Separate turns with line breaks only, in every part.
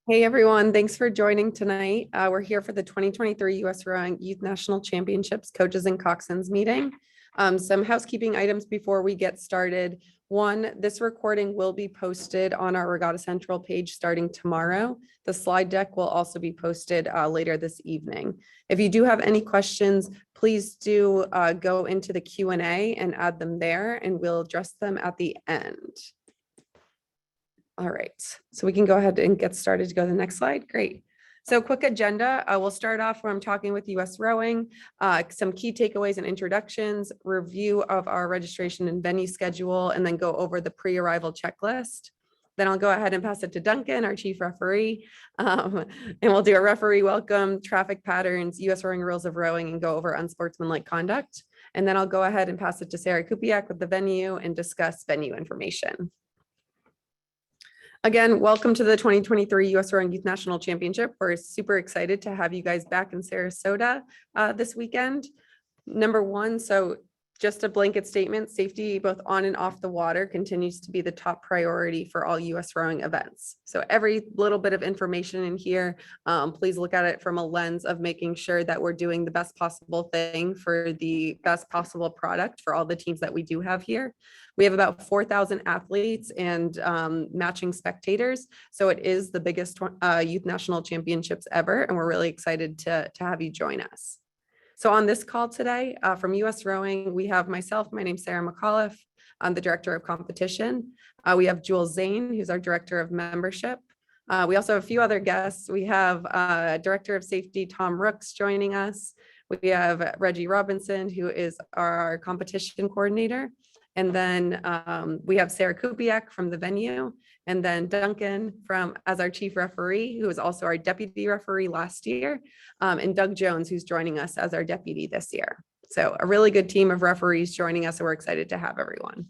Hey everyone, thanks for joining tonight. We're here for the 2023 US Rowing Youth National Championships Coaches and Coxswains meeting. Some housekeeping items before we get started. One, this recording will be posted on our Regatta Central page starting tomorrow. The slide deck will also be posted later this evening. If you do have any questions, please do go into the Q&A and add them there, and we'll address them at the end. All right, so we can go ahead and get started to go to the next slide. Great. So quick agenda. We'll start off where I'm talking with US Rowing, some key takeaways and introductions, review of our registration and venue schedule, and then go over the pre-arrival checklist. Then I'll go ahead and pass it to Duncan, our chief referee, and we'll do a referee welcome, traffic patterns, US Rowing rules of rowing, and go over unsportsmanlike conduct. And then I'll go ahead and pass it to Sarah Kupiak with the venue and discuss venue information. Again, welcome to the 2023 US Rowing Youth National Championship. We're super excited to have you guys back in Sarasota this weekend. Number one, so just a blanket statement, safety both on and off the water continues to be the top priority for all US Rowing events. So every little bit of information in here, please look at it from a lens of making sure that we're doing the best possible thing for the best possible product for all the teams that we do have here. We have about 4,000 athletes and matching spectators. So it is the biggest youth national championships ever. And we're really excited to have you join us. So on this call today from US Rowing, we have myself, my name's Sarah McAuliffe. I'm the director of competition. We have Jewel Zane, who's our director of membership. We also have a few other guests. We have director of safety, Tom Rooks, joining us. We have Reggie Robinson, who is our competition coordinator. And then we have Sarah Kupiak from the venue, and then Duncan as our chief referee, who was also our deputy referee last year, and Doug Jones, who's joining us as our deputy this year. So a really good team of referees joining us, and we're excited to have everyone.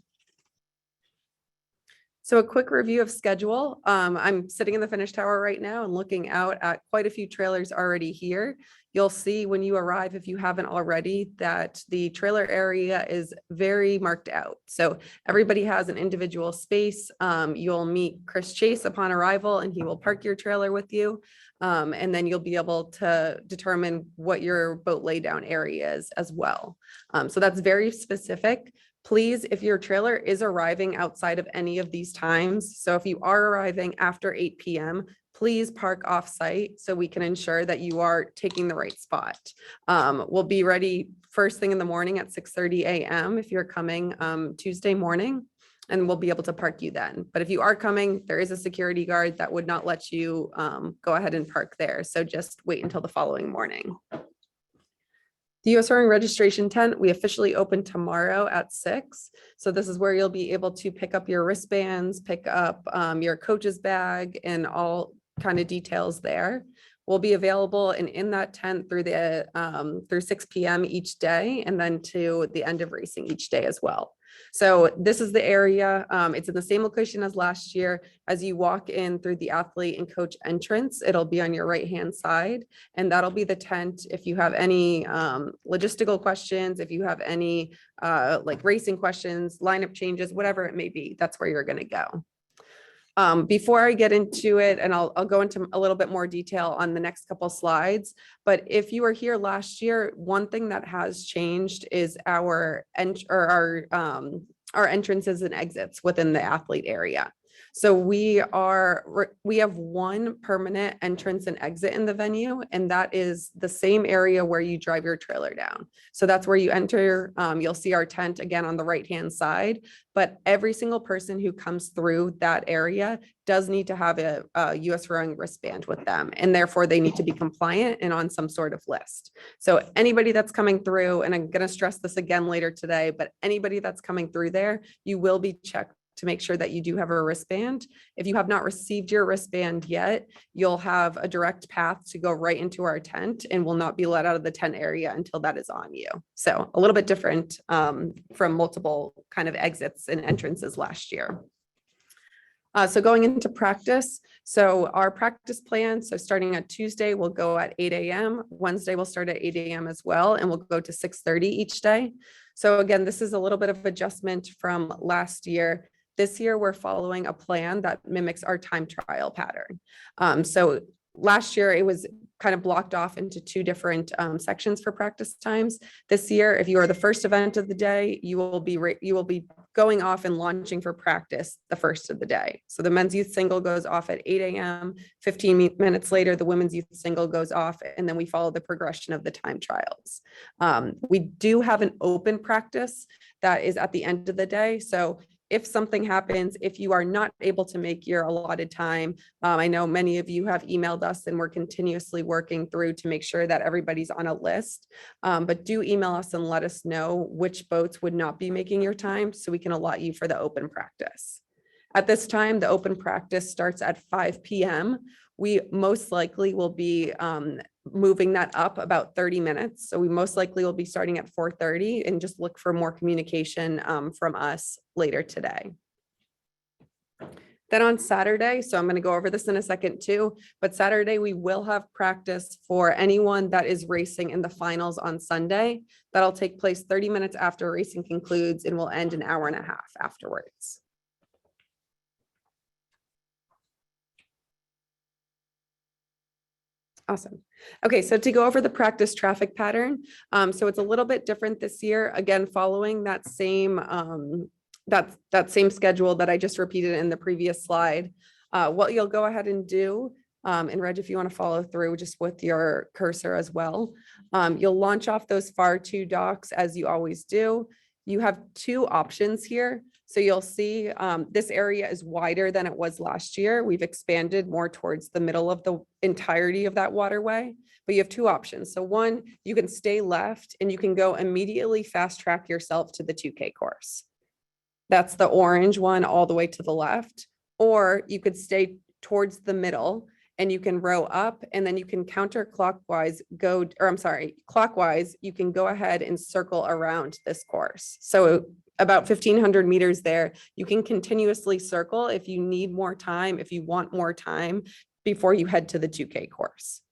So a quick review of schedule. I'm sitting in the finish tower right now and looking out at quite a few trailers already here. You'll see when you arrive, if you haven't already, that the trailer area is very marked out. So everybody has an individual space. You'll meet Chris Chase upon arrival, and he will park your trailer with you. And then you'll be able to determine what your boat laydown area is as well. So that's very specific. Please, if your trailer is arriving outside of any of these times, so if you are arriving after 8 p.m., please park off-site so we can ensure that you are taking the right spot. We'll be ready first thing in the morning at 6:30 a.m. if you're coming Tuesday morning, and we'll be able to park you then. But if you are coming, there is a security guard that would not let you go ahead and park there. So just wait until the following morning. The US Rowing registration tent, we officially open tomorrow at 6. So this is where you'll be able to pick up your wristbands, pick up your coach's bag, and all kind of details there. We'll be available and in that tent through 6 p.m. each day, and then to the end of racing each day as well. So this is the area. It's in the same location as last year. As you walk in through the athlete and coach entrance, it'll be on your right-hand side, and that'll be the tent. If you have any logistical questions, if you have any like racing questions, lineup changes, whatever it may be, that's where you're going to go. Before I get into it, and I'll go into a little bit more detail on the next couple slides, but if you were here last year, one thing that has changed is our entrances and exits within the athlete area. So we have one permanent entrance and exit in the venue, and that is the same area where you drive your trailer down. So that's where you enter. You'll see our tent again on the right-hand side, but every single person who comes through that area does need to have a US Rowing wristband with them, and therefore they need to be compliant and on some sort of list. So anybody that's coming through, and I'm going to stress this again later today, but anybody that's coming through there, you will be checked to make sure that you do have a wristband. If you have not received your wristband yet, you'll have a direct path to go right into our tent and will not be let out of the tent area until that is on you. So a little bit different from multiple kind of exits and entrances last year. So going into practice, so our practice plan, so starting on Tuesday, we'll go at 8 a.m. Wednesday, we'll start at 8 a.m. as well, and we'll go to 6:30 each day. So again, this is a little bit of adjustment from last year. This year, we're following a plan that mimics our time trial pattern. So last year, it was kind of blocked off into two different sections for practice times. This year, if you are the first event of the day, you will be going off and launching for practice the first of the day. So the men's youth single goes off at 8 a.m. 15 minutes later, the women's youth single goes off, and then we follow the progression of the time trials. We do have an open practice that is at the end of the day. So if something happens, if you are not able to make your allotted time, I know many of you have emailed us and we're continuously working through to make sure that everybody's on a list. But do email us and let us know which boats would not be making your time so we can allot you for the open practice. At this time, the open practice starts at 5 p.m. We most likely will be moving that up about 30 minutes. So we most likely will be starting at 4:30 and just look for more communication from us later today. Then on Saturday, so I'm going to go over this in a second too, but Saturday we will have practice for anyone that is racing in the finals on Sunday. That'll take place 30 minutes after racing concludes and will end an hour and a half afterwards. Awesome. Okay, so to go over the practice traffic pattern, so it's a little bit different this year. Again, following that same that same schedule that I just repeated in the previous slide. What you'll go ahead and do, and Reg, if you want to follow through just with your cursor as well, you'll launch off those far two docks as you always do. You have two options here. So you'll see this area is wider than it was last year. We've expanded more towards the middle of the entirety of that waterway, but you have two options. So one, you can stay left and you can go immediately fast track yourself to the 2K course. That's the orange one all the way to the left, or you could stay towards the middle and you can row up and then you can counterclockwise clockwise, you can go ahead and circle around this course. So about 1,500 meters there, you can continuously circle if you need more time, if you want more time before you head to the 2K course.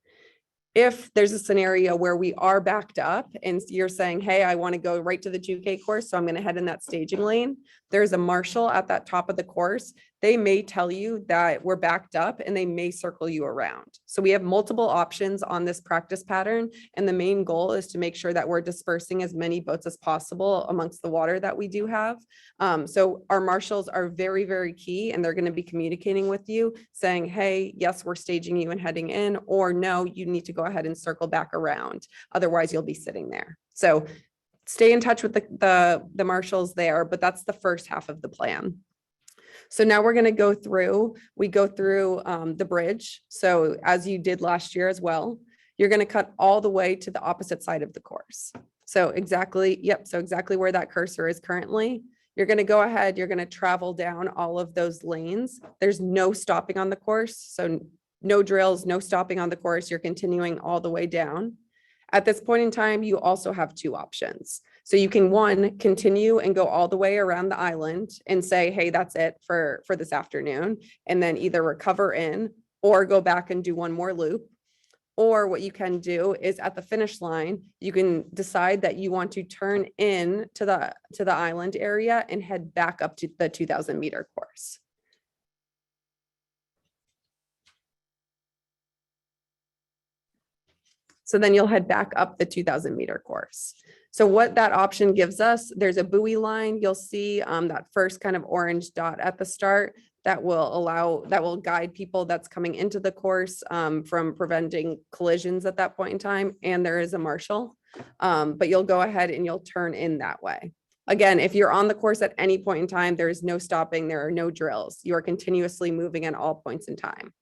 If there's a scenario where we are backed up and you're saying, hey, I want to go right to the 2K course, so I'm going to head in that staging lane, there's a marshal at that top of the course. They may tell you that we're backed up and they may circle you around. So we have multiple options on this practice pattern. And the main goal is to make sure that we're dispersing as many boats as possible amongst the water that we do have. So our marshals are very, very key, and they're going to be communicating with you saying, hey, yes, we're staging you and heading in, or no, you need to go ahead and circle back around. Otherwise you'll be sitting there. So stay in touch with the marshals there, but that's the first half of the plan. So now we're going to go through, the bridge. So as you did last year as well, you're going to cut all the way to the opposite side of the course. So exactly where that cursor is currently. You're going to go ahead, you're going to travel down all of those lanes. There's no stopping on the course. So no drills, no stopping on the course. You're continuing all the way down. At this point in time, you also have two options. So you can, one, continue and go all the way around the island and say, hey, that's it for this afternoon, and then either recover in or go back and do one more loop. Or what you can do is at the finish line, you can decide that you want to turn in to the island area and head back up to the 2,000 meter course. So then you'll head back up the 2,000 meter course. So what that option gives us, there's a buoy line. You'll see that first kind of orange dot at the start that will guide people that's coming into the course from preventing collisions at that point in time. And there is a marshal, but you'll go ahead and you'll turn in that way. Again, if you're on the course at any point in time, there is no stopping. There are no drills. You are continuously moving at all points in time.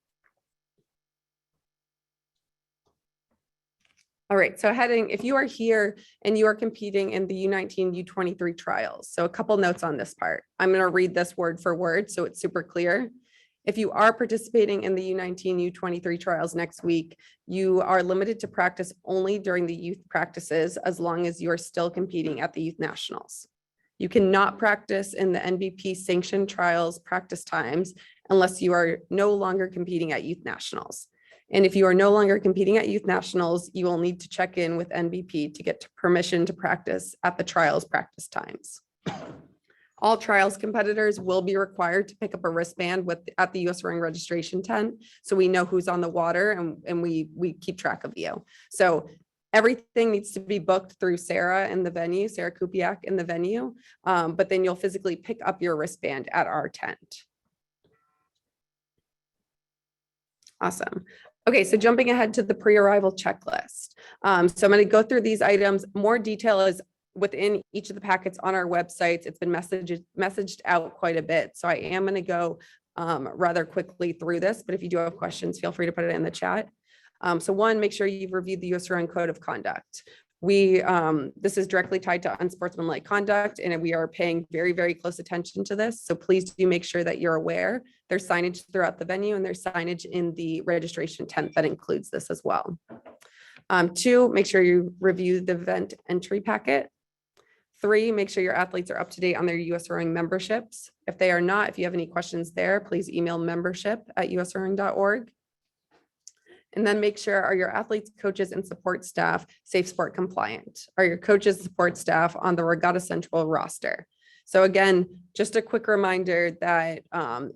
All right, so if you are here and you are competing in the U19, U23 trials, so a couple notes on this part. I'm going to read this word for word so it's super clear. If you are participating in the U19, U23 trials next week, you are limited to practice only during the youth practices as long as you are still competing at the youth nationals. You cannot practice in the NBP sanctioned trials practice times unless you are no longer competing at youth nationals. And if you are no longer competing at youth nationals, you will need to check in with NBP to get permission to practice at the trials practice times. All trials competitors will be required to pick up a wristband at the USRowing registration tent. So we know who's on the water and we keep track of you. So everything needs to be booked through Sarah in the venue, Sarah Kupiak in the venue. But then you'll physically pick up your wristband at our tent. Awesome. Okay, so jumping ahead to the pre-arrival checklist. So I'm going to go through these items. More detail is within each of the packets on our websites. It's been messaged out quite a bit. So I am going to go rather quickly through this, but if you do have questions, feel free to put it in the chat. So one, make sure you've reviewed the USRowing Code of Conduct. This is directly tied to unsportsmanlike conduct, and we are paying very, very close attention to this. So please do make sure that you're aware. There's signage throughout the venue, and there's signage in the registration tent that includes this as well. Two, make sure you review the event entry packet. Three, make sure your athletes are up to date on their USRowing memberships. If they are not, if you have any questions there, please email membership@usrowing.org. And then make sure, are your athletes, coaches, and support staff Safe Sport compliant? Are your coaches, support staff on the Regatta Central roster? So again, just a quick reminder that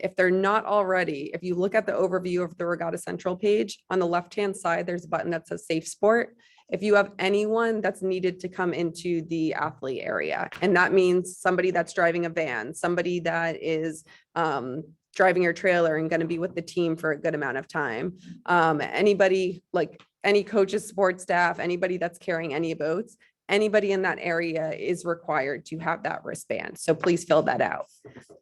if they're not already, if you look at the overview of the Regatta Central page, on the left-hand side, there's a button that says Safe Sport. If you have anyone that's needed to come into the athlete area, and that means somebody that's driving a van, somebody that is driving your trailer and going to be with the team for a good amount of time. Anybody, like any coaches, support staff, anybody that's carrying any boats, anybody in that area is required to have that wristband. So please fill that out.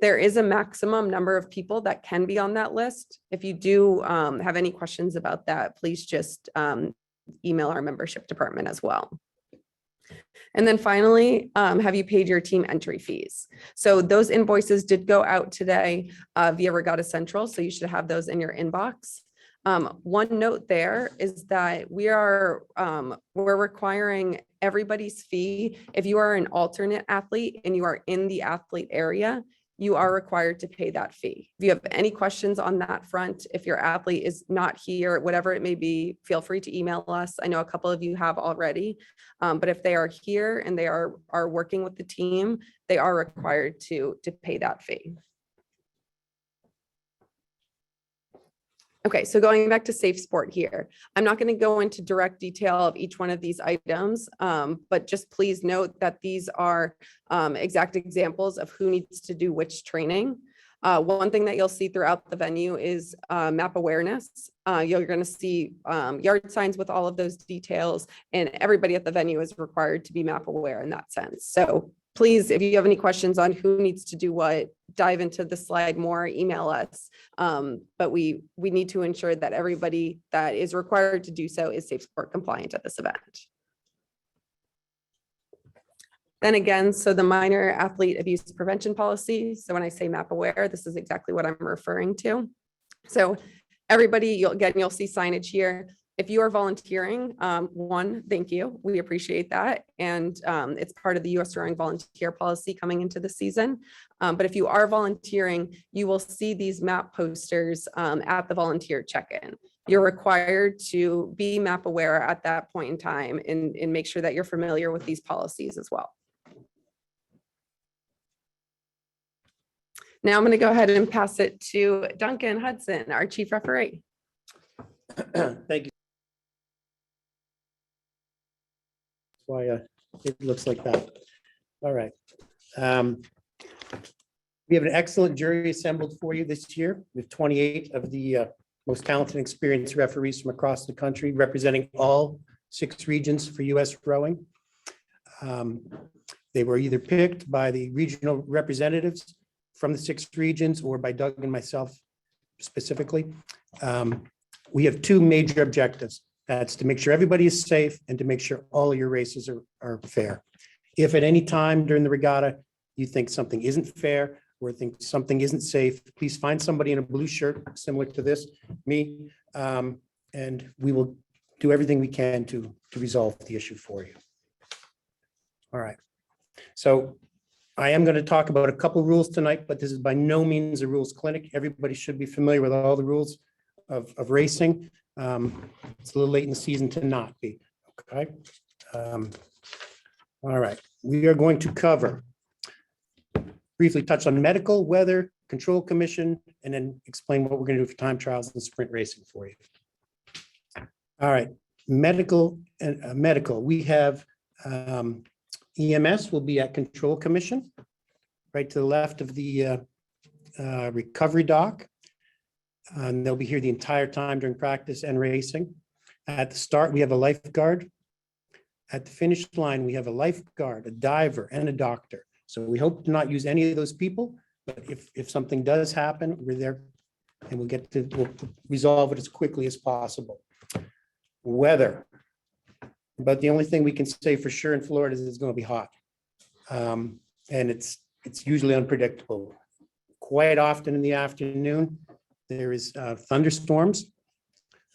There is a maximum number of people that can be on that list. If you do have any questions about that, please just email our membership department as well. And then finally, have you paid your team entry fees? So those invoices did go out today via Regatta Central, so you should have those in your inbox. One note there is that we're requiring everybody's fee. If you are an alternate athlete and you are in the athlete area, you are required to pay that fee. If you have any questions on that front, if your athlete is not here, whatever it may be, feel free to email us. I know a couple of you have already, but if they are here and they are working with the team, they are required to pay that fee. Okay, so going back to Safe Sport here, I'm not going to go into direct detail of each one of these items, but just please note that these are exact examples of who needs to do which training. One thing that you'll see throughout the venue is map awareness. You're going to see yard signs with all of those details, and everybody at the venue is required to be map aware in that sense. So please, if you have any questions on who needs to do what, dive into the slide more, email us. But we need to ensure that everybody that is required to do so is Safe Sport compliant at this event. Then again, so the minor athlete abuse prevention policy. So when I say map aware, this is exactly what I'm referring to. So everybody, you'll see signage here. If you are volunteering, one, thank you. We appreciate that. And it's part of the USRowing volunteer policy coming into the season. But if you are volunteering, you will see these map posters at the volunteer check-in. You're required to be map aware at that point in time and make sure that you're familiar with these policies as well. Now I'm going to go ahead and pass it to Duncan Hudson, our chief referee.
Thank you. Why it looks like that. All right. We have an excellent jury assembled for you this year with 28 of the most talented and experienced referees from across the country representing all 6 regions for USRowing. They were either picked by the regional representatives from the 6 regions or by Doug and myself specifically. We have 2 major objectives. That's to make sure everybody is safe and to make sure all of your races are fair. If at any time during the regatta you think something isn't fair or think something isn't safe, please find somebody in a blue shirt similar to this, me, and we will do everything we can to resolve the issue for you. All right. So I am going to talk about a couple rules tonight, but this is by no means a rules clinic. Everybody should be familiar with all the rules of racing. It's a little late in the season to not be, okay? All right, we are going to cover briefly touch on medical, weather, control commission, and then explain what we're going to do for time trials and sprint racing for you. All right, medical and medical. We have EMS will be at control commission, right to the left of the recovery dock. And they'll be here the entire time during practice and racing. At the start, we have a lifeguard. At the finish line, we have a lifeguard, a diver, and a doctor. So we hope to not use any of those people, but if something does happen, we're there and we'll resolve it as quickly as possible. Weather. But the only thing we can say for sure in Florida is it's going to be hot. And it's usually unpredictable. Quite often in the afternoon, there is thunderstorms.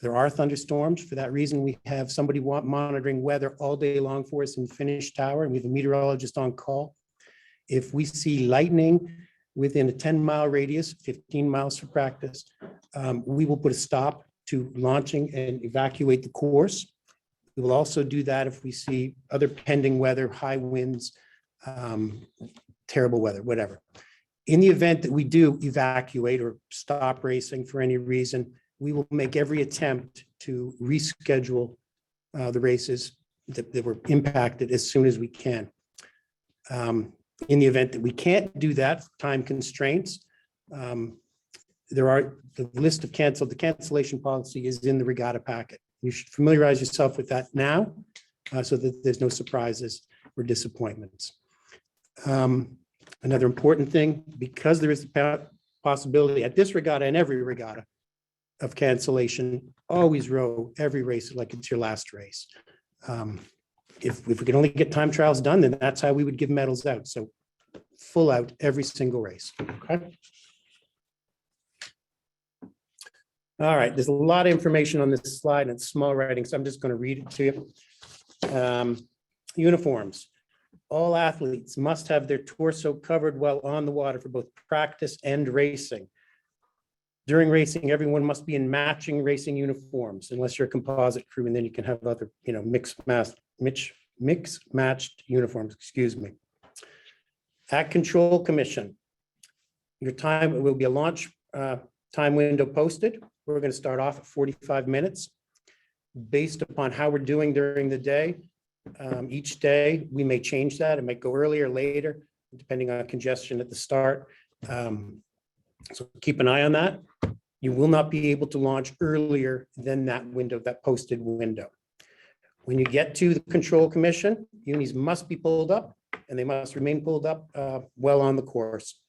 There are thunderstorms. For that reason, we have somebody monitoring weather all day long for us in the finish tower, and we have a meteorologist on call. If we see lightning within a 10-mile radius, 15 miles for practice, we will put a stop to launching and evacuate the course. We will also do that if we see other pending weather, high winds, terrible weather, whatever. In the event that we do evacuate or stop racing for any reason, we will make every attempt to reschedule the races that were impacted as soon as we can. In the event that we can't do that, for time constraints, there are the list of the cancellation policy is in the regatta packet. You should familiarize yourself with that now so that there's no surprises or disappointments. Another important thing, because there is the possibility at this regatta and every regatta of cancellation, always row every race like it's your last race. If we could only get time trials done, then that's how we would give medals out. So full out every single race. Okay. All right, there's a lot of information on this slide and it's small writing, so I'm just going to read it to you. Uniforms. All athletes must have their torso covered while on the water for both practice and racing. During racing, everyone must be in matching racing uniforms, unless you're a composite crew, and then you can have other, mixed matched uniforms, excuse me. At control commission, your time will be a launch time window posted. We're going to start off at 45 minutes. Based upon how we're doing during the day, each day we may change that. It might go earlier, later, depending on congestion at the start. So keep an eye on that. You will not be able to launch earlier than that window, that posted window. When you get to the control commission, unis must be pulled up and they must remain pulled up well on the course.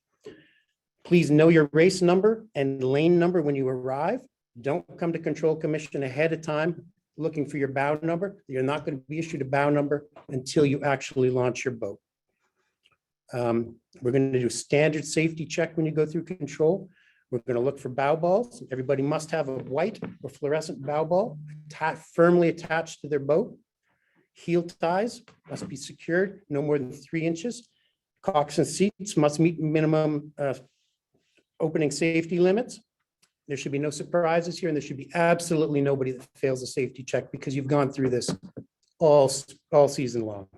Please know your race number and lane number when you arrive. Don't come to control commission ahead of time looking for your bow number. You're not going to be issued a bow number until you actually launch your boat. We're going to do a standard safety check when you go through control. We're going to look for bow balls. Everybody must have a white or fluorescent bow ball firmly attached to their boat. Heel ties must be secured no more than 3 inches. Coxswain seats must meet minimum opening safety limits. There should be no surprises here, and there should be absolutely nobody that fails a safety check because you've gone through this all season long.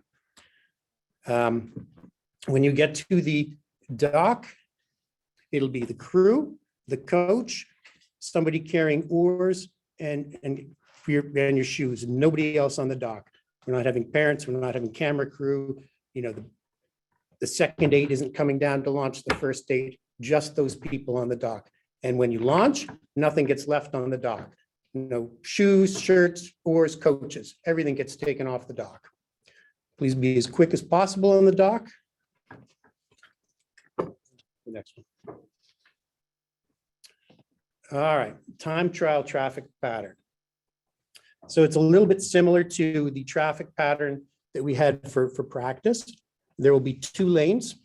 When you get to the dock, it'll be the crew, the coach, somebody carrying oars and your shoes, and nobody else on the dock. We're not having parents, we're not having camera crew. The second 8 isn't coming down to launch the first 8, just those people on the dock. And when you launch, nothing gets left on the dock. No shoes, shirts, oars, coaches, everything gets taken off the dock. Please be as quick as possible on the dock. The next one. All right, time trial traffic pattern. So it's a little bit similar to the traffic pattern that we had for practice. There will be 2 lanes.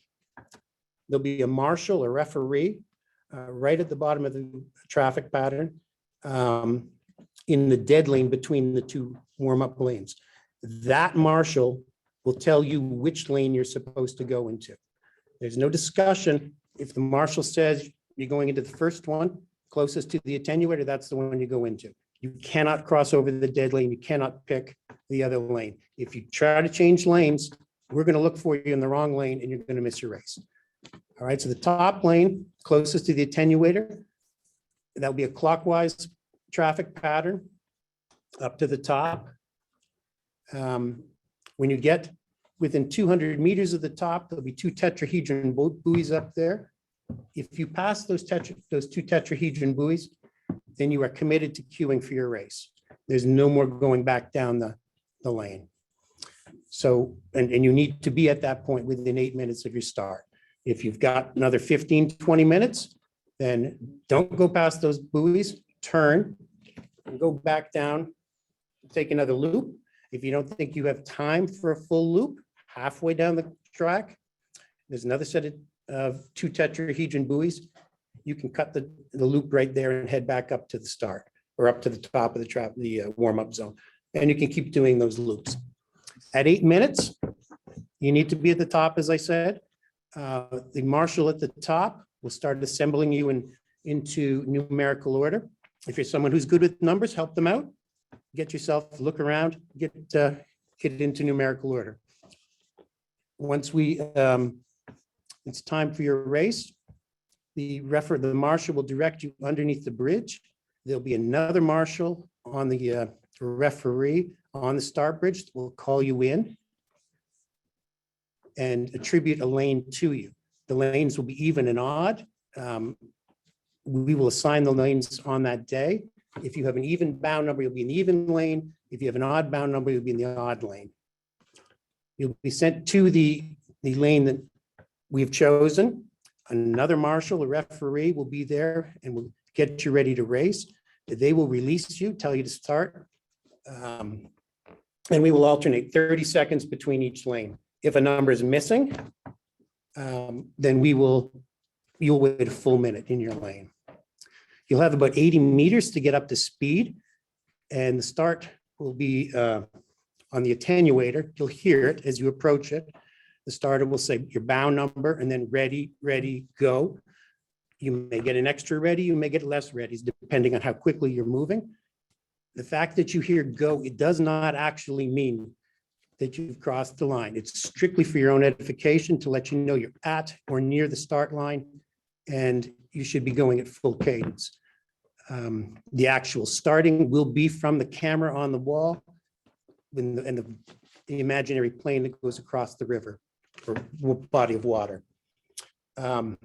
There'll be a marshal, a referee, right at the bottom of the traffic pattern in the dead lane between the 2 warm-up lanes. That marshal will tell you which lane you're supposed to go into. There's no discussion. If the marshal says you're going into the first one, closest to the attenuator, that's the one you go into. You cannot cross over the dead lane. You cannot pick the other lane. If you try to change lanes, we're going to look for you in the wrong lane and you're going to miss your race. All right, so the top lane closest to the attenuator, that'll be a clockwise traffic pattern up to the top. When you get within 200 meters of the top, there'll be two tetrahedron buoys up there. If you pass those two tetrahedron buoys, then you are committed to queuing for your race. There's no more going back down the lane. So, and you need to be at that point within 8 minutes of your start. If you've got another 15, 20 minutes, then don't go past those buoys, turn and go back down, take another loop. If you don't think you have time for a full loop, halfway down the track, there's another set of two tetrahedron buoys. You can cut the loop right there and head back up to the start or up to the top of the warm-up zone. And you can keep doing those loops. At 8 minutes, you need to be at the top, as I said. The marshal at the top will start assembling you into numerical order. If you're someone who's good with numbers, help them out. Get yourself, look around, get into numerical order. Once it's time for your race, the marshal will direct you underneath the bridge. There'll be another marshal on the referee on the start bridge that will call you in and attribute a lane to you. The lanes will be even and odd. We will assign the lanes on that day. If you have an even bound number, you'll be in the even lane. If you have an odd bound number, you'll be in the odd lane. You'll be sent to the lane that we've chosen. Another marshal, a referee will be there and will get you ready to race. They will release you, tell you to start. And we will alternate 30 seconds between each lane. If a number is missing, then you'll wait a full minute in your lane. You'll have about 80 meters to get up to speed, and the start will be on the attenuator. You'll hear it as you approach it. The starter will say your bound number and then ready, go. You may get an extra ready, you may get less ready, depending on how quickly you're moving. The fact that you hear go, it does not actually mean that you've crossed the line. It's strictly for your own edification to let you know you're at or near the start line, and you should be going at full cadence. The actual starting will be from the camera on the wall and the imaginary plane that goes across the river or body of water. You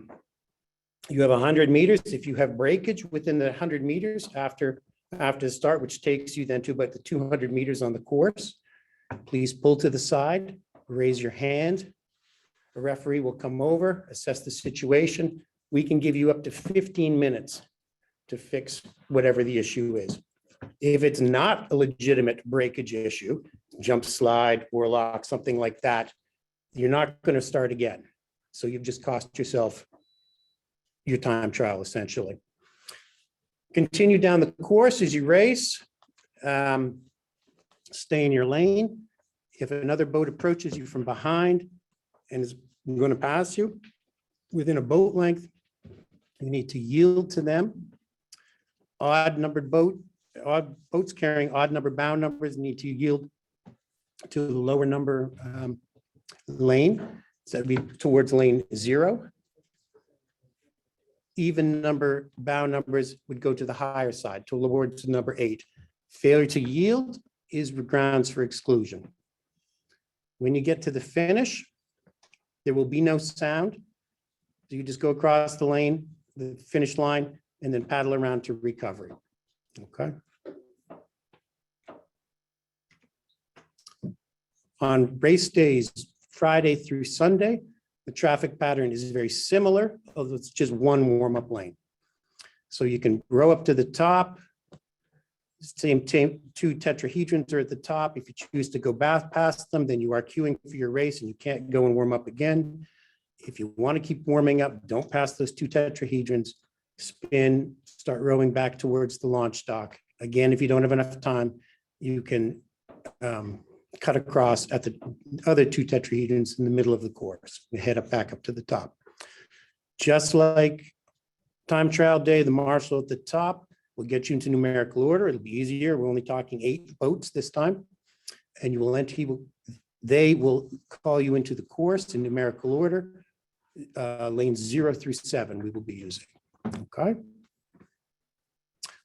have 100 meters. If you have breakage within the 100 meters after the start, which takes you then to about the 200 meters on the course, please pull to the side, raise your hand. A referee will come over, assess the situation. We can give you up to 15 minutes to fix whatever the issue is. If it's not a legitimate breakage issue, jump slide or lock, something like that, you're not going to start again. So you've just cost yourself your time trial, essentially. Continue down the course as you race. Stay in your lane. If another boat approaches you from behind and is going to pass you within a boat length, you need to yield to them. Odd boats carrying odd number bound numbers need to yield to the lower number lane. So that'd be towards lane 0. Even number bound numbers would go to the higher side, towards number 8. Failure to yield is grounds for exclusion. When you get to the finish, there will be no sound. So you just go across the lane, the finish line, and then paddle around to recovery. Okay. On race days, Friday through Sunday, the traffic pattern is very similar, although it's just one warm-up lane. So you can row up to the top. Same two tetrahedrons are at the top. If you choose to go past them, then you are queuing for your race and you can't go and warm up again. If you want to keep warming up, don't pass those two tetrahedrons. Spin, start rowing back towards the launch dock. Again, if you don't have enough time, you can cut across at the other two tetrahedrons in the middle of the course and head back up to the top. Just like time trial day, the marshal at the top will get you into numerical order. It'll be easier. We're only talking 8 boats this time. And you will enter, they will call you into the course in numerical order. lanes 0 through 7 we will be using. Okay.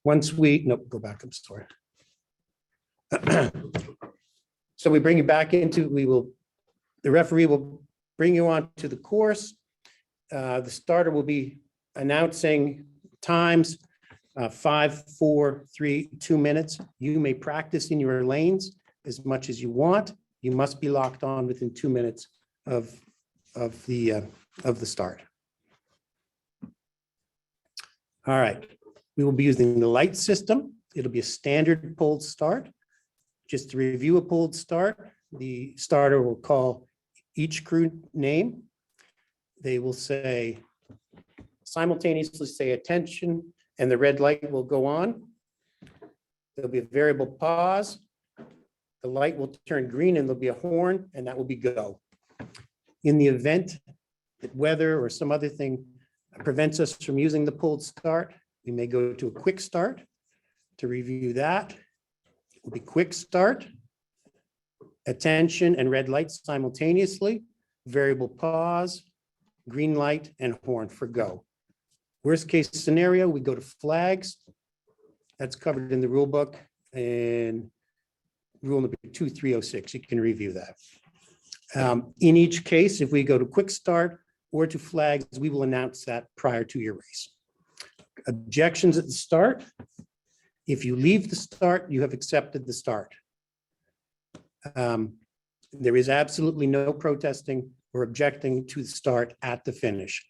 Once we, nope, go back, I'm sorry. So we bring you back into, the referee will bring you on to the course. The starter will be announcing times, 5, 4, 3, 2 minutes. You may practice in your lanes as much as you want. You must be locked on within 2 minutes of the start. All right, we will be using the light system. It'll be a standard pulled start. Just to review a pulled start, the starter will call each crew name. They will say, simultaneously say attention, and the red light will go on. There'll be a variable pause. The light will turn green and there'll be a horn, and that will be go. In the event that weather or some other thing prevents us from using the pulled start, we may go to a quick start. To review that, it will be quick start, attention and red light simultaneously, variable pause, green light, and horn for go. Worst case scenario, we go to flags. That's covered in the rule book and rule number 2306. You can review that. In each case, if we go to quick start or to flags, we will announce that prior to your race. Objections at the start. If you leave the start, you have accepted the start. There is absolutely no protesting or objecting to the start at the finish.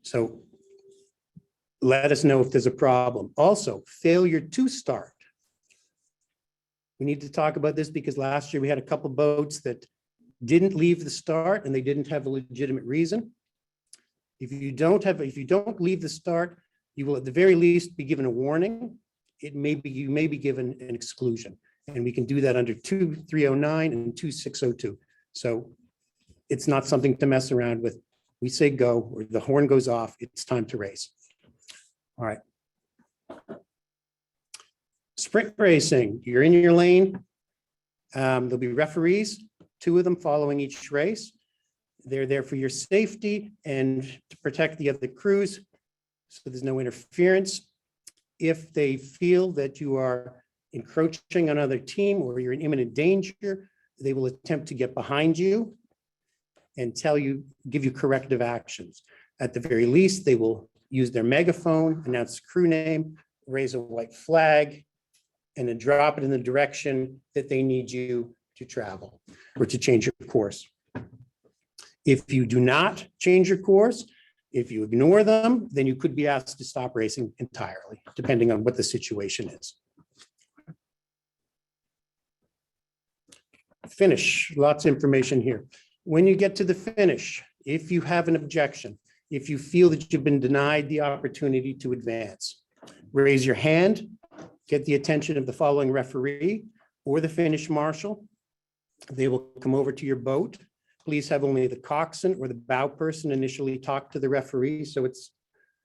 So let us know if there's a problem. Also, failure to start. We need to talk about this because last year we had a couple boats that didn't leave the start and they didn't have a legitimate reason. If you don't leave the start, you will at the very least be given a warning. You may be given an exclusion, and we can do that under 2309 and 2602. So it's not something to mess around with. We say go, or the horn goes off, it's time to race. All right. Sprint racing, you're in your lane. There'll be referees, 2 of them following each race. They're there for your safety and to protect the other crews, so there's no interference. If they feel that you are encroaching on another team or you're in imminent danger, they will attempt to get behind you and give you corrective actions. At the very least, they will use their megaphone, announce the crew name, raise a white flag, and then drop it in the direction that they need you to travel or to change your course. If you do not change your course, if you ignore them, then you could be asked to stop racing entirely, depending on what the situation is. Finish, lots of information here. When you get to the finish, if you have an objection, if you feel that you've been denied the opportunity to advance, raise your hand, get the attention of the following referee or the finish marshal. They will come over to your boat. Please have only the coxswain or the bow person initially talk to the referee so it's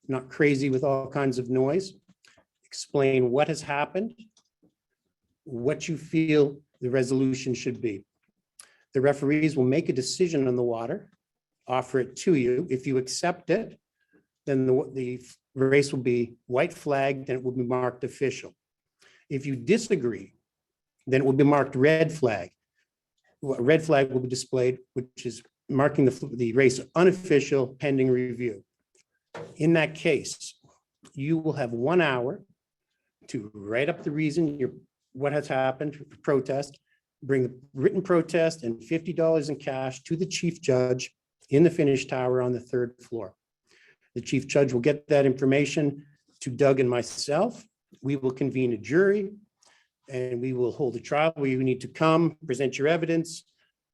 not crazy with all kinds of noise. Explain what has happened, what you feel the resolution should be. The referees will make a decision on the water, offer it to you. If you accept it, then the race will be white flagged and it will be marked official. If you disagree, then it will be marked red flag. A red flag will be displayed, which is marking the race unofficial pending review. In that case, you will have 1 hour to write up the reason what has happened, protest, bring the written protest and $50 in cash to the chief judge in the finish tower on the 3rd floor. The chief judge will get that information to Doug and myself. We will convene a jury and we will hold a trial where you need to come, present your evidence.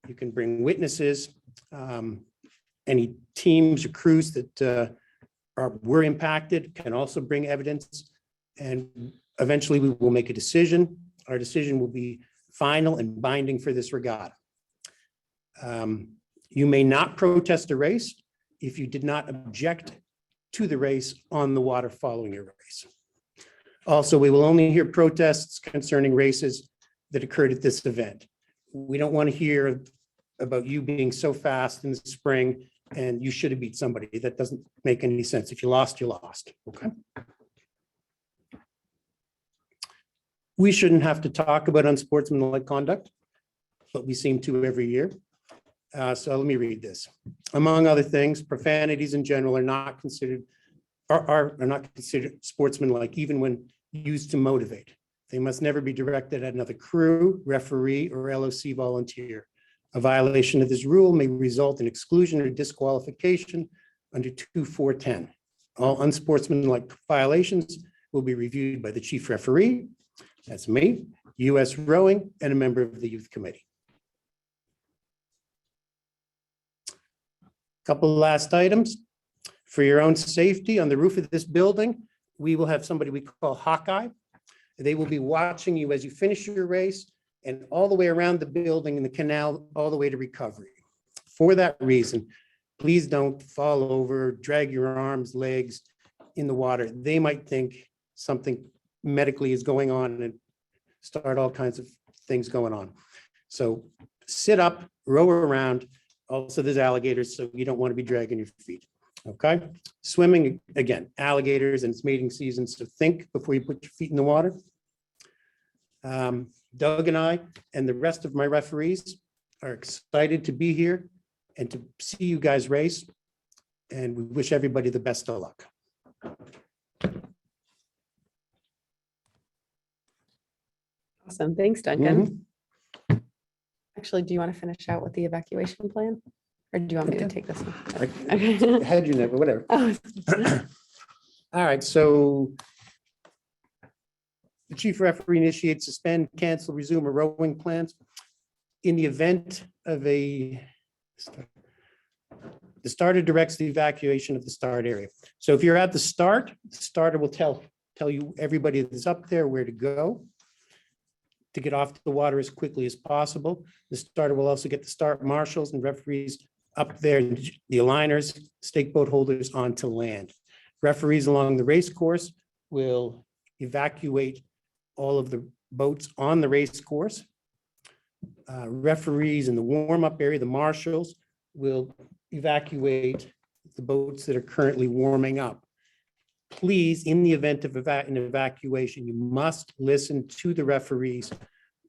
You can bring witnesses. Any teams or crews that were impacted can also bring evidence. And eventually we will make a decision. Our decision will be final and binding for this regatta. You may not protest a race if you did not object to the race on the water following your race. Also, we will only hear protests concerning races that occurred at this event. We don't want to hear about you being so fast in the spring and you should have beat somebody. That doesn't make any sense. If you lost, you lost. Okay. We shouldn't have to talk about unsportsmanlike conduct, but we seem to every year. So let me read this. Among other things, profanities in general are not considered sportsmanlike, even when used to motivate. They must never be directed at another crew, referee, or LOC volunteer. A violation of this rule may result in exclusion or disqualification under 2410. All unsportsmanlike violations will be reviewed by the chief referee, that's me, USRowing, and a member of the youth committee. Couple of last items. For your own safety, on the roof of this building, we will have somebody we call Hawkeye. They will be watching you as you finish your race and all the way around the building and the canal, all the way to recovery. For that reason, please don't fall over, drag your arms, legs in the water. They might think something medically is going on and start all kinds of things going on. So sit up, row around. Also, there's alligators, so you don't want to be dragging your feet. Okay. Swimming, again, alligators, and it's mating season, so think before you put your feet in the water. Doug and I and the rest of my referees are excited to be here and to see you guys race. And we wish everybody the best of luck.
Awesome. Thanks, Duncan. Actually, do you want to finish out with the evacuation plan? Or do you want me to take this one? Okay.
Had you never, whatever.
Oh,
All right, so the chief referee initiates, suspend, cancel, resume, or rowing plans. In the event of the starter directs the evacuation of the start area. So if you're at the starter will tell you everybody that's up there where to go to get off the water as quickly as possible. The starter will also get the start marshals and referees up there, the aligners, stake boat holders onto land. Referees along the race course will evacuate all of the boats on the race course. Referees in the warm-up area, the marshals, will evacuate the boats that are currently warming up. Please, in the event of an evacuation, you must listen to the referees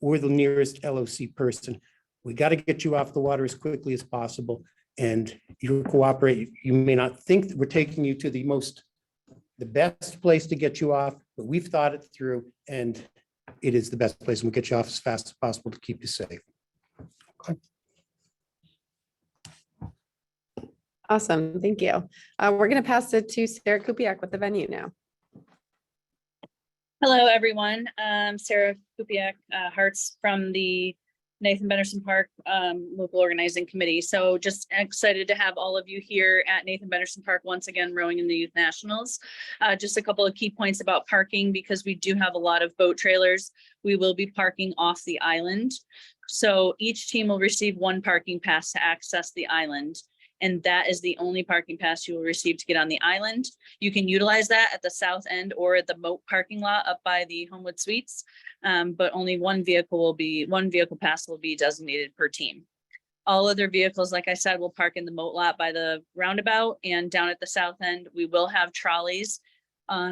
or the nearest LOC person. We got to get you off the water as quickly as possible, and you cooperate. You may not think that we're taking you to the best place to get you off, but we've thought it through, and it is the best place, and we'll get you off as fast as possible to keep you safe. Okay.
awesome. Thank you. We're going to pass it to Sarah Kupiak with the venue now.
Hello, everyone. Sarah Kupiak, Hartz from the Nathan Benderson Park local organizing committee. So just excited to have all of you here at Nathan Benderson Park once again rowing in the Youth Nationals. Just a couple of key points about parking, because we do have a lot of boat trailers. We will be parking off the island. So each team will receive one parking pass to access the island. And that is the only parking pass you will receive to get on the island. You can utilize that at the south end or at the moat parking lot up by the Homewood Suites, but only one vehicle pass will be designated per team. All other vehicles, like I said, will park in the moat lot by the roundabout, and down at the south end, we will have trolleys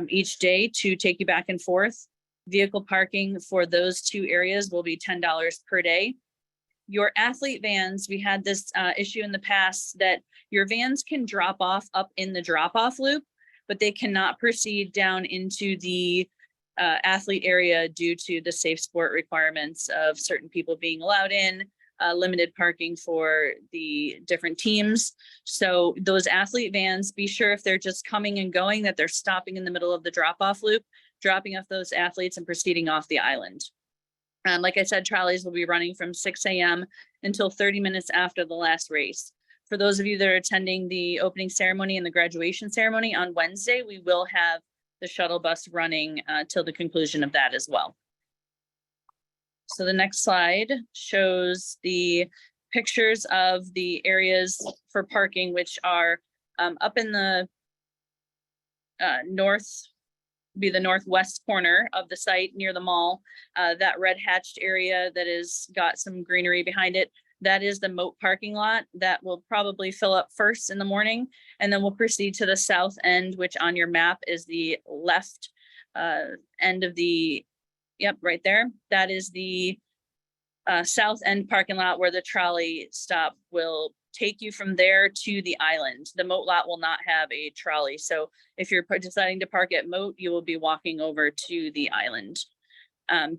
each day to take you back and forth. Vehicle parking for those two areas will be $10 per day. Your athlete vans, we had this issue in the past that your vans can drop off up in the drop-off loop, but they cannot proceed down into the athlete area due to the safe sport requirements of certain people being allowed in, limited parking for the different teams. So those athlete vans, be sure if they're just coming and going that they're stopping in the middle of the drop-off loop, dropping off those athletes and proceeding off the island. Like I said, trolleys will be running from 6 a.m. until 30 minutes after the last race. For those of you that are attending the opening ceremony and the graduation ceremony on Wednesday, we will have the shuttle bus running till the conclusion of that as well. So the next slide shows the pictures of the areas for parking, which are up in the the northwest corner of the site near the mall. That red hatched area that is got some greenery behind it, That is the moat parking lot that will probably fill up first in the morning. And then we'll proceed to the south end, which on your map is the left end of the, yep, right there. That is the south end parking lot where the trolley stop will take you from there to the island. The moat lot will not have a trolley. So if you're deciding to park at moat, you will be walking over to the island.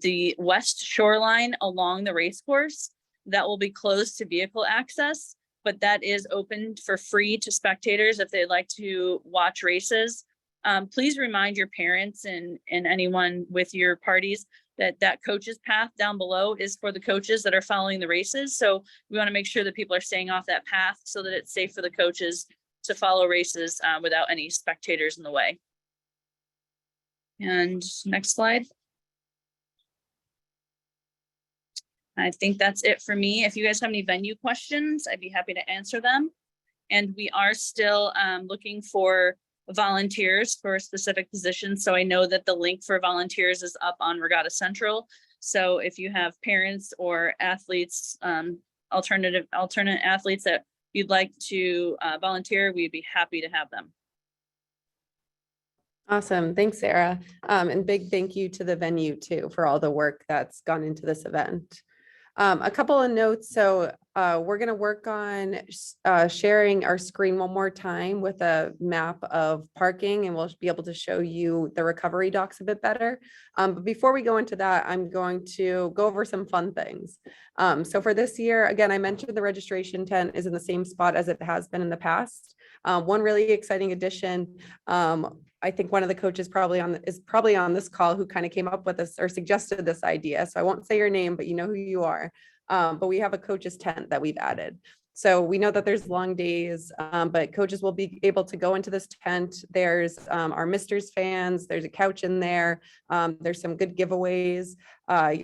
The west shoreline along the race course, that will be closed to vehicle access, but that is open for free to spectators if they'd like to watch races. Please remind your parents and anyone with your parties that coaches path down below is for the coaches that are following the races. So we want to make sure that people are staying off that path so that it's safe for the coaches to follow races without any spectators in the way. And next slide. I think that's it for me. If you guys have any venue questions, I'd be happy to answer them. And we are still looking for volunteers for specific positions. So I know that the link for volunteers is up on Regatta Central. So if you have parents or athletes, alternate athletes that you'd like to volunteer, we'd be happy to have them.
Awesome. Thanks, Sarah. And big thank you to the venue too for all the work that's gone into this event. A couple of notes. So we're going to work on sharing our screen one more time with a map of parking, and we'll be able to show you the recovery docks a bit better. But before we go into that, I'm going to go over some fun things. So for this year, again, I mentioned the registration tent is in the same spot as it has been in the past. One really exciting addition, I think one of the coaches is probably on this call who kind of came up with this or suggested this idea. So I won't say your name, but you know who you are. But we have a coach's tent that we've added. So we know that there's long days, but coaches will be able to go into this tent. There's our Misters fans, there's a couch in there. There's some good giveaways.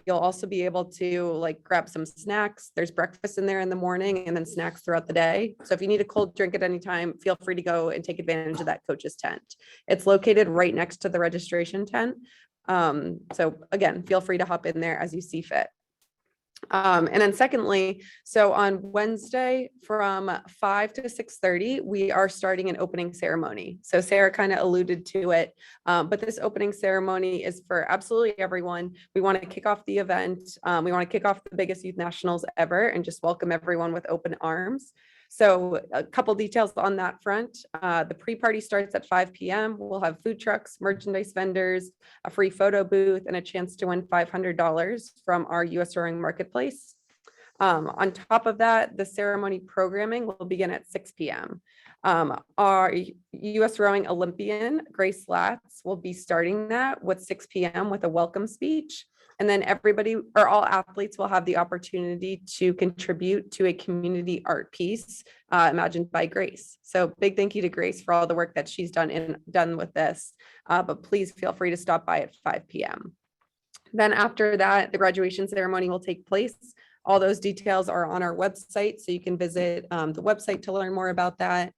You'll also be able to grab some snacks. There's breakfast in there in the morning and then snacks throughout the day. So if you need a cold drink at any time, feel free to go and take advantage of that coach's tent. It's located right next to the registration tent. So again, feel free to hop in there as you see fit. And then secondly, so on Wednesday from 5 to 6:30, we are starting an opening ceremony. So Sarah kind of alluded to it, but this opening ceremony is for absolutely everyone. We want to kick off the event. We want to kick off the biggest youth nationals ever and just welcome everyone with open arms. So a couple details on that front. The pre-party starts at 5 p.m. We'll have food trucks, merchandise vendors, a free photo booth, and a chance to win $500 from our USRowing marketplace. On top of that, the ceremony programming will begin at 6 p.m. Our USRowing Olympian, Grace Latz, will be starting that with 6 p.m. with a welcome speech. And then everybody or all athletes will have the opportunity to contribute to a community art piece imagined by Grace. So big thank you to Grace for all the work that she's done with this, but please feel free to stop by at 5 p.m. Then after that, the graduation ceremony will take place. All those details are on our website, so you can visit the website to learn more about that.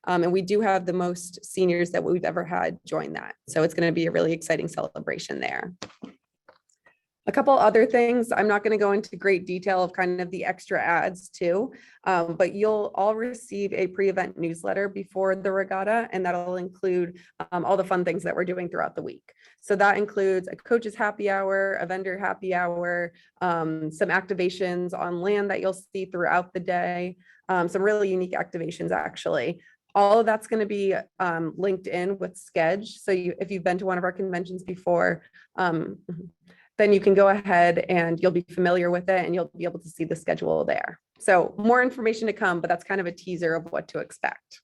And we do have the most seniors that we've ever had join that. So it's going to be a really exciting celebration there. A couple other things, I'm not going to go into great detail of kind of the extra ads too, but you'll all receive a pre-event newsletter before the regatta, and that'll include all the fun things that we're doing throughout the week. So that includes a coach's happy hour, a vendor happy hour, some activations on land that you'll see throughout the day, some really unique activations actually. All of that's going to be linked in with Sketch. So if you've been to one of our conventions before, then you can go ahead and you'll be familiar with it and you'll be able to see the schedule there. So more information to come, but that's kind of a teaser of what to expect.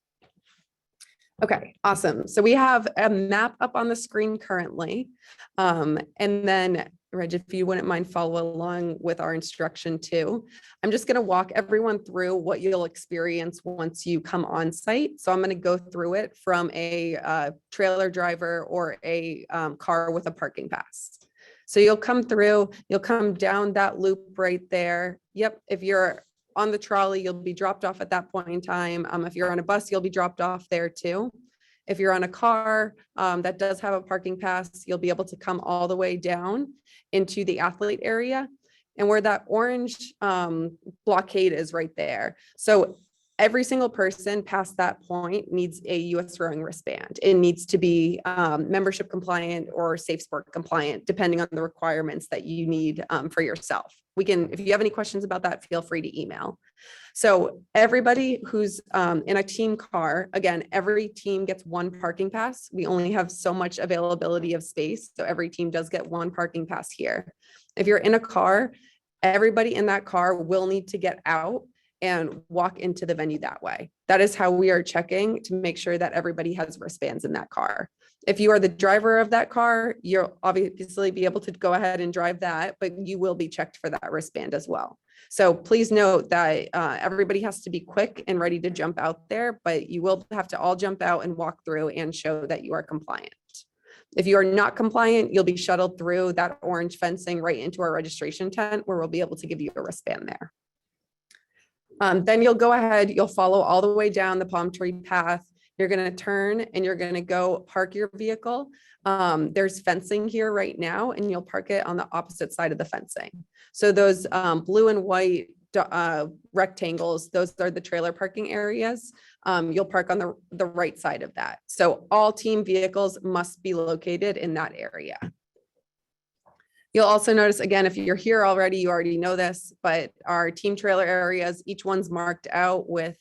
Okay, awesome. So we have a map up on the screen currently. And then Reg, if you wouldn't mind follow along with our instruction too. I'm just going to walk everyone through what you'll experience once you come on site. So I'm going to go through it from a trailer driver or a car with a parking pass. So you'll come through, you'll come down that loop right there. Yep, if you're on the trolley, you'll be dropped off at that point in time. If you're on a bus, you'll be dropped off there too. If you're on a car that does have a parking pass, you'll be able to come all the way down into the athlete area. and where that orange blockade is right there. So every single person past that point needs a USRowing wristband. It needs to be membership compliant or safe sport compliant, depending on the requirements that you need for yourself. We can, if you have any questions about that, feel free to email. So everybody who's in a team car, again, every team gets one parking pass. We only have so much availability of space. So every team does get one parking pass here. If you're in a car, everybody in that car will need to get out and walk into the venue that way. That is how we are checking to make sure that everybody has wristbands in that car. If you are the driver of that car, you'll obviously be able to go ahead and drive that, but you will be checked for that wristband as well. So please note that everybody has to be quick and ready to jump out there, but you will have to all jump out and walk through and show that you are compliant. If you are not compliant, you'll be shuttled through that orange fencing right into our registration tent, where we'll be able to give you a wristband there. Then you'll go ahead, you'll follow all the way down the palm tree path. You're going to turn and you're going to go park your vehicle. There's fencing here right now, and you'll park it on the opposite side of the fencing. So those blue and white rectangles, those are the trailer parking areas. You'll park on the right side of that. So all team vehicles must be located in that area. You'll also notice, again, if you're here already, you already know this, but our team trailer areas, each one's marked out with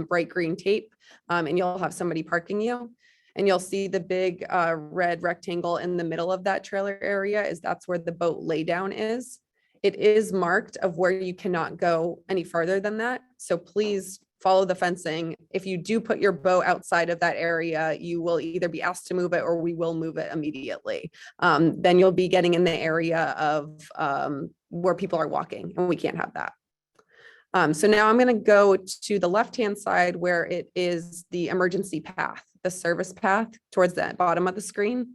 bright green tape, and you'll have somebody parking you. And you'll see the big red rectangle in the middle of that trailer area that's where the boat laydown is. It is marked of where you cannot go any farther than that. So please follow the fencing. If you do put your boat outside of that area, you will either be asked to move it or we will move it immediately. Then you'll be getting in the area of where people are walking, and we can't have that. So now I'm going to go to the left-hand side where it is the emergency path, the service path towards the bottom of the screen.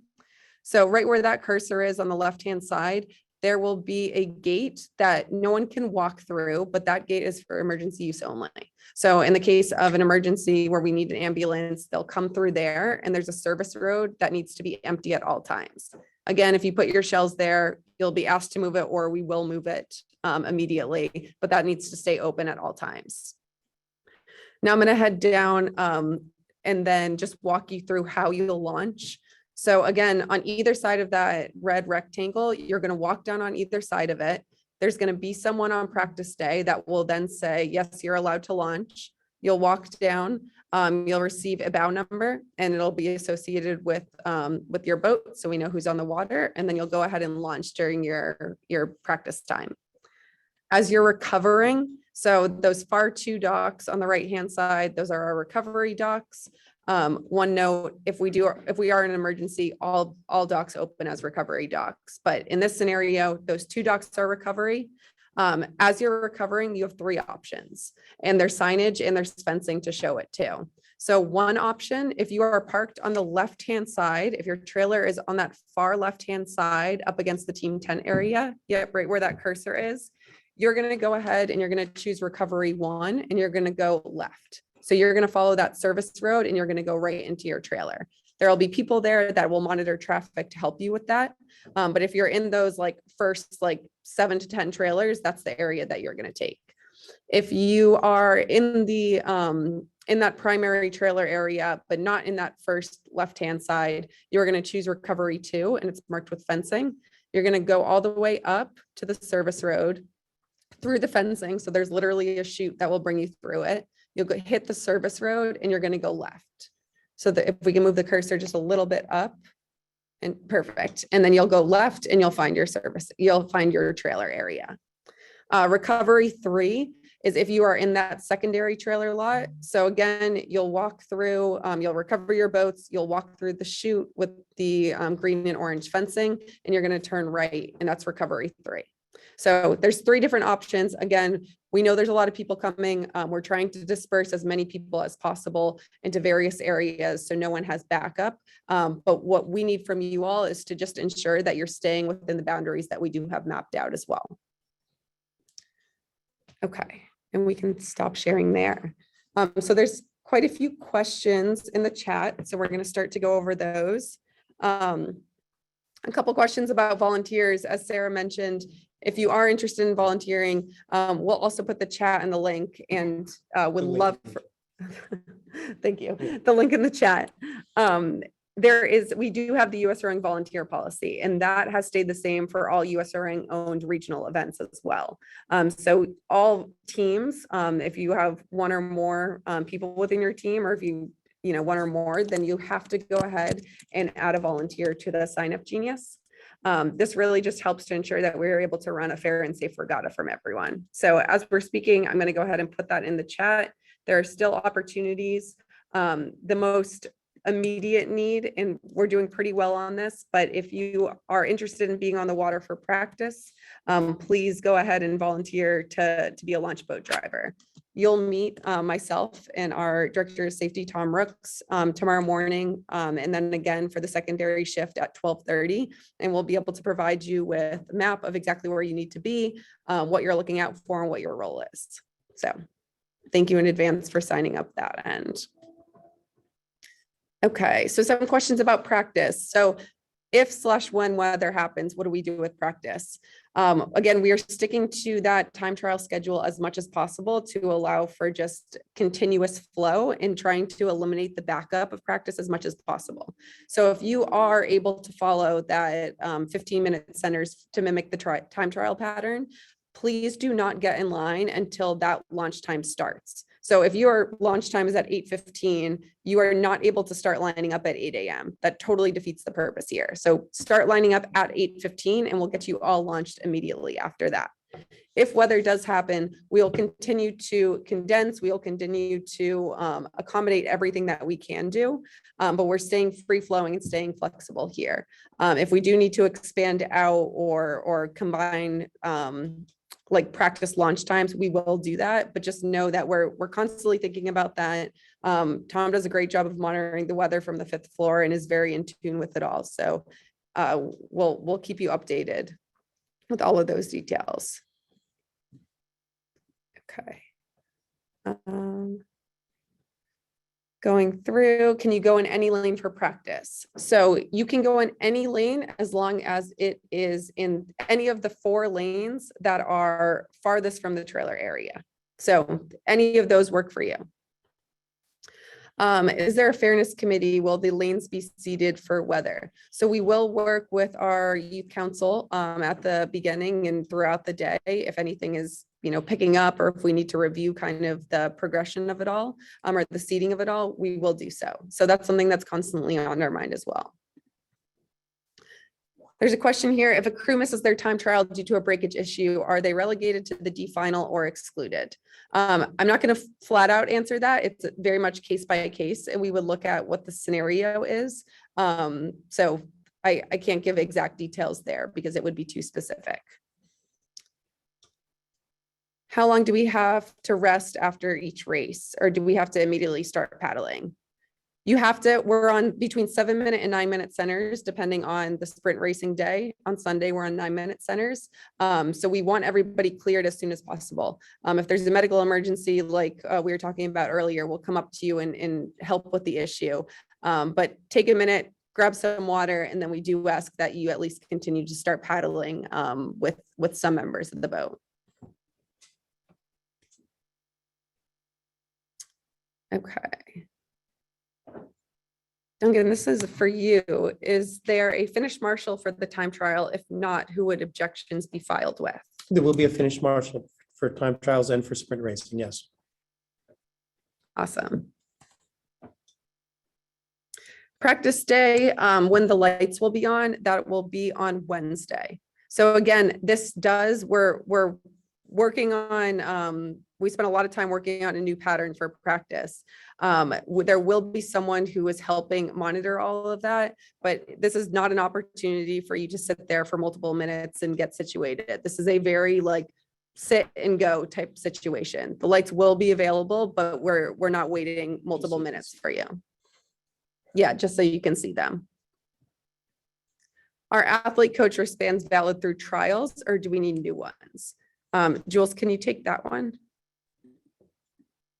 So right where that cursor is on the left-hand side, there will be a gate that no one can walk through, but that gate is for emergency use only. So in the case of an emergency where we need an ambulance, they'll come through there, and there's a service road that needs to be empty at all times. Again, if you put your shells there, you'll be asked to move it, or we will move it immediately, but that needs to stay open at all times. Now I'm going to head down and then just walk you through how you'll launch. So again, on either side of that red rectangle, you're going to walk down on either side of it. There's going to be someone on practice day that will then say, yes, you're allowed to launch. You'll walk down, you'll receive a bow number, and it'll be associated with your boat, so we know who's on the water, and then you'll go ahead and launch during your practice time. As you're recovering, so those far two docks on the right-hand side, those are our recovery docks. One note, if we are in an emergency, all docks open as recovery docks. But in this scenario, those two docks are recovery. As you're recovering, you have three options, and there's signage and there's fencing to show it too. So one option, if you are parked on the left-hand side, if your trailer is on that far left-hand side up against the team tent area, yep, right where that cursor is, you're going to go ahead and you're going to choose recovery 1, and you're going to go left. So you're going to follow that service road, and you're going to go right into your trailer. There will be people there that will monitor traffic to help you with that. But if you're in those first 7 to 10 trailers, that's the area that you're going to take. If you are in in that primary trailer area, but not in that first left-hand side, you're going to choose recovery 2, and it's marked with fencing. You're going to go all the way up to the service road through the fencing. So there's literally a chute that will bring you through it. You'll go hit the service road, and you're going to go left. So that if we can move the cursor just a little bit up, and perfect. And then you'll go left, and you'll find your trailer area. Recovery 3 is if you are in that secondary trailer lot. So again, you'll walk through, you'll recover your boats, you'll walk through the chute with the green and orange fencing, and you're going to turn right, and that's recovery 3. So there's 3 different options. Again, we know there's a lot of people coming. We're trying to disperse as many people as possible into various areas so no one has backup. But what we need from you all is to just ensure that you're staying within the boundaries that we do have mapped out as well. Okay, and we can stop sharing there. So there's quite a few questions in the chat, so we're going to start to go over those. A couple questions about volunteers. As Sarah mentioned, if you are interested in volunteering, we'll also put the chat and the link, and would
The link.
love for, thank you, the link in the chat. We do have the USRowing volunteer policy, and that has stayed the same for all USRowing owned regional events as well. So all teams, if you have one or more people within your team, or if you know, one or more, then you have to go ahead and add a volunteer to the sign up genius. This really just helps to ensure that we're able to run a fair and safe regatta from everyone. So as we're speaking, I'm going to go ahead and put that in the chat. There are still opportunities. The most immediate need, and we're doing pretty well on this, but if you are interested in being on the water for practice, please go ahead and volunteer to be a launch boat driver. You'll meet myself and our Director of Safety, Tom Rooks, tomorrow morning, and then again for the secondary shift at 12:30, and we'll be able to provide you with a map of exactly where you need to be, what you're looking out for, and what your role is. So thank you in advance for signing up that end. Okay, so some questions about practice. So if/when weather happens, what do we do with practice? Again, we are sticking to that time trial schedule as much as possible to allow for just continuous flow and trying to eliminate the backup of practice as much as possible. So if you are able to follow that 15-minute centers to mimic the time trial pattern, please do not get in line until that launch time starts. So if your launch time is at 8:15, you are not able to start lining up at 8 a.m. That totally defeats the purpose here. So start lining up at 8:15 and we'll get you all launched immediately after that. If weather does happen, we'll continue to condense, we'll continue to accommodate everything that we can do, but we're staying free flowing and staying flexible here. If we do need to expand out or combine like practice launch times, we will do that, but just know that we're constantly thinking about that. Tom does a great job of monitoring the weather from the 5th floor and is very in tune with it all. So we'll keep you updated with all of those details. Okay. Going through, can you go in any lane for practice? So you can go in any lane as long as it is in any of the 4 lanes that are farthest from the trailer area. So any of those work for you. Is there a fairness committee? Will the lanes be seated for weather? So we will work with our youth council at the beginning and throughout the day. If anything is, you know, picking up, or if we need to review kind of the progression of it all, or the seating of it all, we will do so. So that's something that's constantly on our mind as well. There's a question here. If a crew misses their time trial due to a breakage issue, are they relegated to the D final or excluded? I'm not going to flat out answer that. It's very much case by case, and we would look at what the scenario is. So I can't give exact details there because it would be too specific. How long do we have to rest after each race, or do we have to immediately start paddling? You have to, we're on between 7-minute and 9-minute centers, depending on the sprint racing day. On Sunday, we're on 9-minute centers. So we want everybody cleared as soon as possible. If there's a medical emergency, like we were talking about earlier, we'll come up to you and help with the issue. But take a minute, grab some water, and then we do ask that you at least continue to start paddling with some members of the boat. Okay. Duncan, this is for you. Is there a finished marshal for the time trial? If not, who would objections be filed with?
There will be a finished marshal for time trials and for sprint racing, yes.
Awesome. Practice day, when the lights will be on, that will be on Wednesday. So again, we're working on, we spent a lot of time working on a new pattern for practice. There will be someone who is helping monitor all of that, but this is not an opportunity for you to sit there for multiple minutes and get situated. This is a very like sit and go type situation. The lights will be available, but we're not waiting multiple minutes for you. Yeah, just so you can see them. Are athlete coach wristbands valid through trials, or do we need new ones? Jules, can you take that one?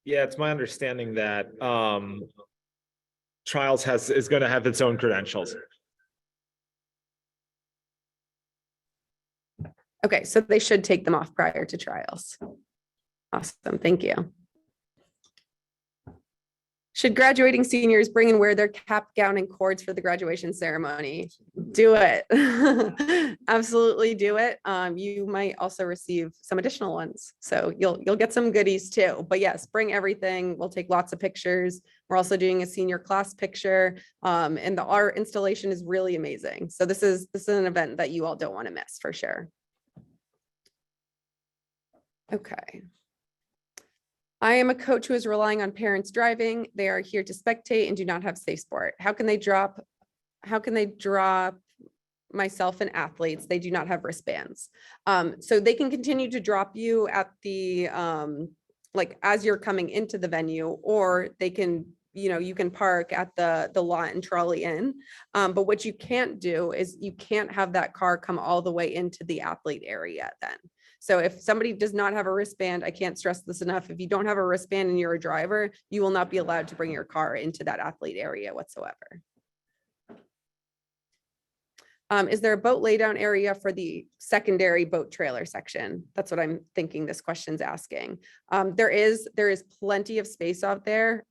Yeah, it's my understanding that trials is going to have its own credentials.
Okay, so they should take them off prior to trials. Awesome, thank you. Should graduating seniors bring and wear their cap, gown, and cords for the graduation ceremony? Do it. Absolutely do it. You might also receive some additional ones. So you'll get some goodies too. But yes, bring everything. We'll take lots of pictures. We're also doing a senior class picture. And the art installation is really amazing. So this is an event that you all don't want to miss for sure. Okay. I am a coach who is relying on parents driving. They are here to spectate and do not have safe sport. How can they drop myself and athletes? They do not have wristbands. So they can continue to drop you at the, like as you're coming into the venue, or they can, you can park at the lot and trolley in. But what you can't do is you can't have that car come all the way into the athlete area then. So if somebody does not have a wristband, I can't stress this enough. If you don't have a wristband and you're a driver, you will not be allowed to bring your car into that athlete area whatsoever. Is there a boat laydown area for the secondary boat trailer section? That's what I'm thinking this question's asking. There is plenty of space out there.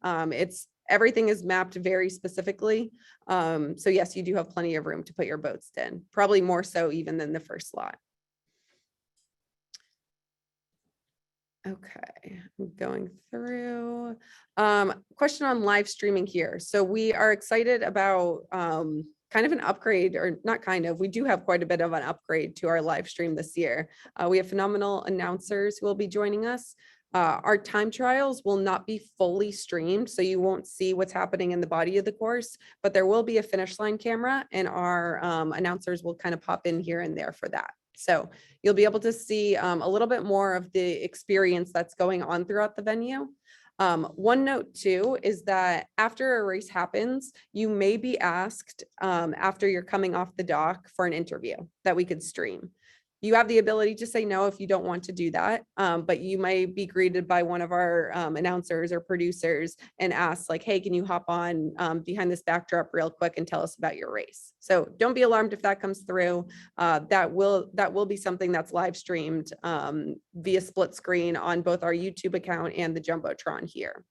Everything is mapped very specifically. So yes, you do have plenty of room to put your boats in, probably more so even than the first lot. Okay, I'm going through. Question on live streaming here. So we are excited about kind of an upgrade, or not kind of, we do have quite a bit of an upgrade to our live stream this year. We have phenomenal announcers who will be joining us. Our time trials will not be fully streamed, so you won't see what's happening in the body of the course, but there will be a finish line camera, and our announcers will kind of pop in here and there for that. So you'll be able to see a little bit more of the experience that's going on throughout the venue. One note too is that after a race happens, you may be asked after you're coming off the dock for an interview that we could stream. You have the ability to say no if you don't want to do that, but you may be greeted by one of our announcers or producers and ask like, hey, can you hop on behind this backdrop real quick and tell us about your race? So don't be alarmed if that comes through. That will be something that's live streamed via split screen on both our YouTube account and the Jumbotron here.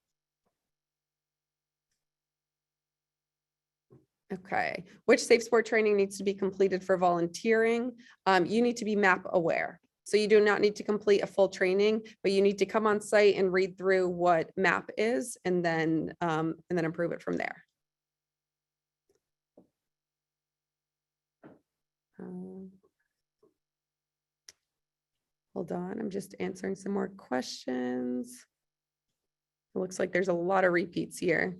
Okay, which safe sport training needs to be completed for volunteering? You need to be map aware. So you do not need to complete a full training, but you need to come on site and read through what map is and then improve it from there. Hold on, I'm just answering some more questions. It looks like there's a lot of repeats here.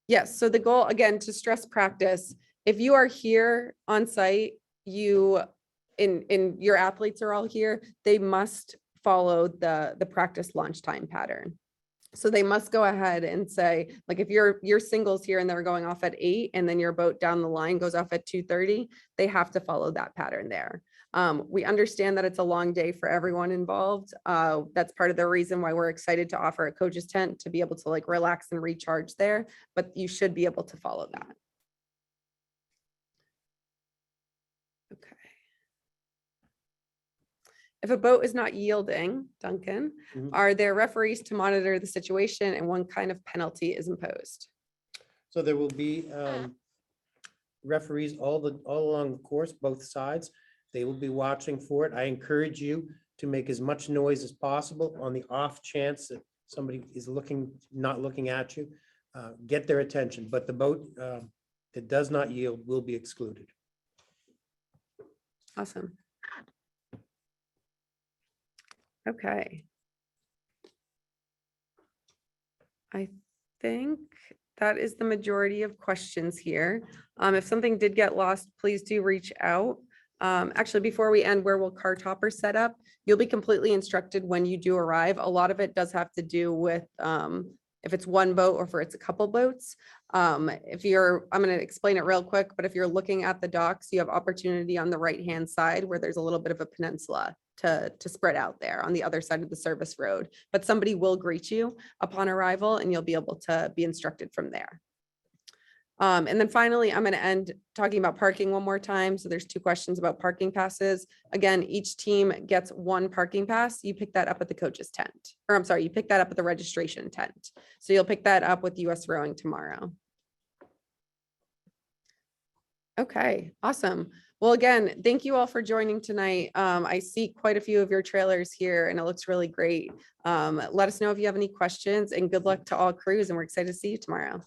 Yes, so the goal, again, to stress practice, if you are here on site, your athletes are all here, they must follow the practice launch time pattern. So they must go ahead and say, like if your singles here and they're going off at 8 and then your boat down the line goes off at 2:30, they have to follow that pattern there. We understand that it's a long day for everyone involved. That's part of the reason why we're excited to offer a coach's tent to be able to like relax and recharge there, but you should be able to follow that. Okay. If a boat is not yielding, Duncan, are there referees to monitor the situation and what kind of penalty is imposed?
So there will be referees all along the course, both sides. They will be watching for it. I encourage you to make as much noise as possible on the off chance that somebody is not looking at you. Get their attention, but the boat that does not yield will be excluded.
Awesome. Okay. I think that is the majority of questions here. If something did get lost, please do reach out. Actually, before we end, where will car toppers set up? You'll be completely instructed when you do arrive. A lot of it does have to do with if it's one boat or if it's a couple boats. I'm going to explain it real quick, but if you're looking at the docks, you have opportunity on the right-hand side where there's a little bit of a peninsula to spread out there on the other side of the service road, but somebody will greet you upon arrival and you'll be able to be instructed from there. And then finally, I'm going to end talking about parking one more time. So there's 2 questions about parking passes. Again, each team gets 1 parking pass. You pick that up at the coach's tent, or I'm sorry, you pick that up at the registration tent. So you'll pick that up with US Rowing tomorrow. Okay, awesome. Well, again, thank you all for joining tonight. I see quite a few of your trailers here and it looks really great. Let us know if you have any questions, and good luck to all crews, and we're excited to see you tomorrow.